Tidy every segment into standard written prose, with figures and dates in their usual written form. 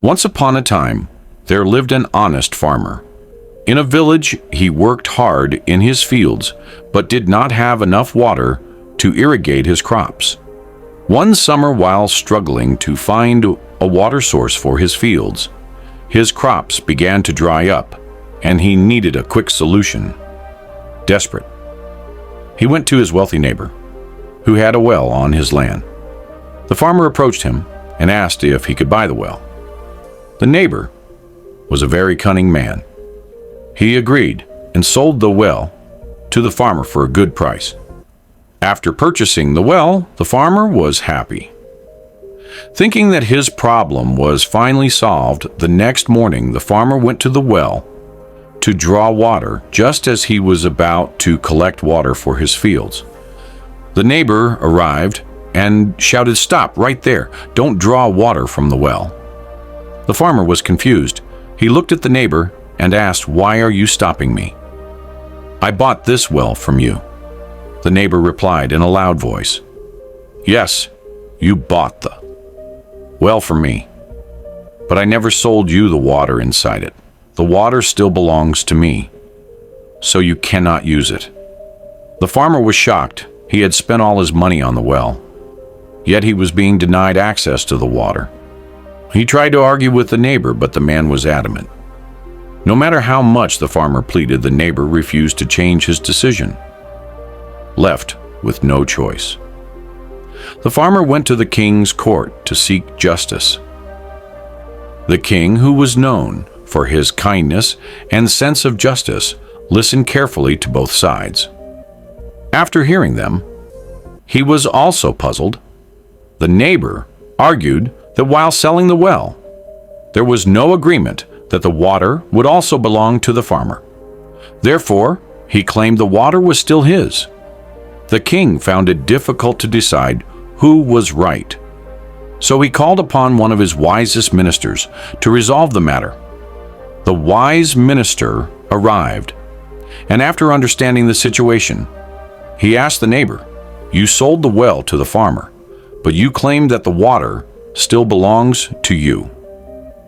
Once upon a time, there lived an honest farmer. In a village, he worked hard in his fields, but did not have enough water to irrigate his crops. One summer, while struggling to find a water source for his fields, his crops began to dry up, and he needed a quick solution. Desperate, he went to his wealthy neighbor, who had a well on his land. The farmer approached him and asked if he could buy the well. The neighbor was a very cunning man. He agreed and sold the well to the farmer for a good price. After purchasing the well, the farmer was happy. Thinking that his problem was finally solved, the next morning the farmer went to the well to draw water just as he was about to collect water for his fields. The neighbor arrived and shouted, "Stop right there! Don't draw water from the well." The farmer was confused. He looked at the neighbor and asked, "Why are you stopping me?" "I bought this well from you," the neighbor replied in a loud voice. "Yes, you bought the well from me, but I never sold you the water inside it. The water still belongs to me, so you cannot use it." The farmer was shocked. He had spent all his money on the well, yet he was being denied access to the water. He tried to argue with the neighbor, but the man was adamant. No matter how much the farmer pleaded, the neighbor refused to change his decision. Left with no choice, the farmer went to the king's court to seek justice. The king, who was known for his kindness and sense of justice, listened carefully to both sides. After hearing them, he was also puzzled. The neighbor argued that while selling the well, there was no agreement that the water would also belong to the farmer. Therefore, he claimed the water was still his. The king found it difficult to decide who was right, so he called upon one of his wisest ministers to resolve the matter. The wise minister arrived, and after understanding the situation, he asked the neighbor, "You sold the well to the farmer, but you claim that the water still belongs to you."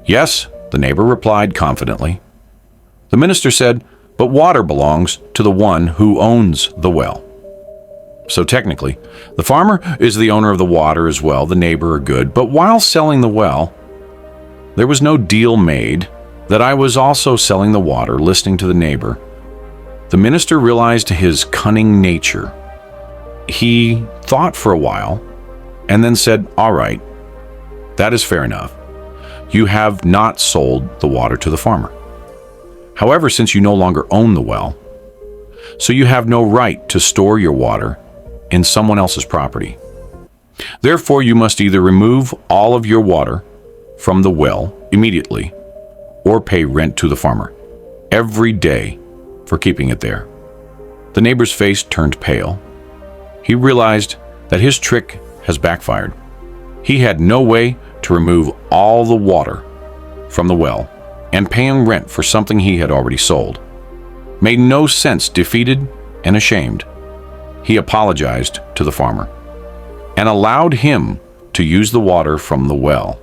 "Yes," the neighbor replied confidently. The minister said, "But water belongs to the one who owns the well." So technically, the farmer is the owner of the water as well. The neighbor are good, but while selling the well, there was no deal made that I was also selling the water. Listening to the neighbor, the minister realized his cunning nature. He thought for a while and then said, "All right, that is fair enough. You have not sold the water to the farmer. However, since you no longer own the well, so you have no right to store your water in someone else's property. Therefore, you must either remove all of your water from the well immediately or pay rent to the farmer every day for keeping it there." The neighbor's face turned pale. He realized that his trick has backfired. He had no way to remove all the water from the well, and paying rent for something he had already sold made no sense. Defeated and ashamed, he apologized to the farmer and allowed him to use the water from the well.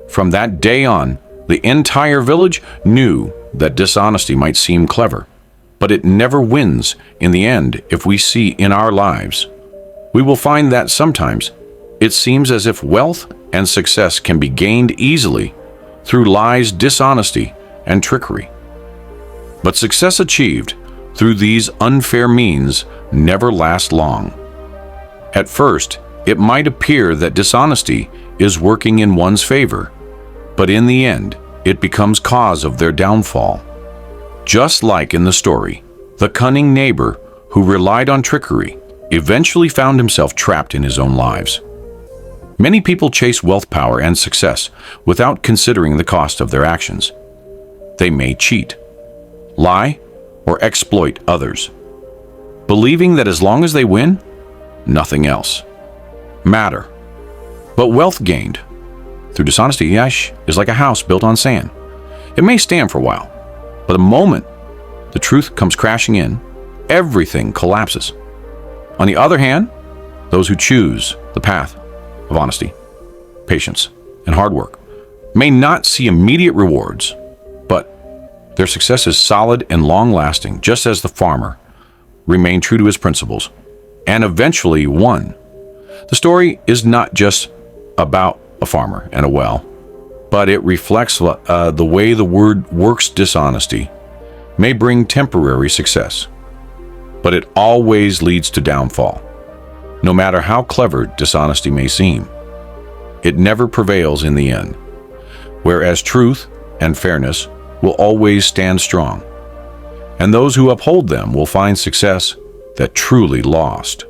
From that day on, the entire village knew that dishonesty might seem clever, but it never wins in the end. If we see in our lives, we will find that sometimes it seems as if wealth and success can be gained easily through lies, dishonesty, and trickery. But success achieved through these unfair means never lasts long. At first, it might appear that dishonesty is working in one's favor, but in the end, it becomes cause of their downfall. Just like in the story, the cunning neighbor who relied on trickery eventually found himself trapped in his own lives. Many people chase wealth, power, and success without considering the cost of their actions. They may cheat, lie, or exploit others, believing that as long as they win, nothing else matter. But wealth gained through dishonesty is like a house built on sand. It may stand for a while, but the moment the truth comes crashing in, everything collapses. On the other hand, those who choose the path of honesty, patience, and hard work may not see immediate rewards, but their success is solid and long-lasting, just as the farmer remained true to his principles and eventually won. The story is not just about a farmer and a well, but it reflects the way the word works. Dishonesty may bring temporary success, but it always leads to downfall. No matter how clever dishonesty may seem, it never prevails in the end, whereas truth and fairness will always stand strong, and those who uphold them will find success that truly lost.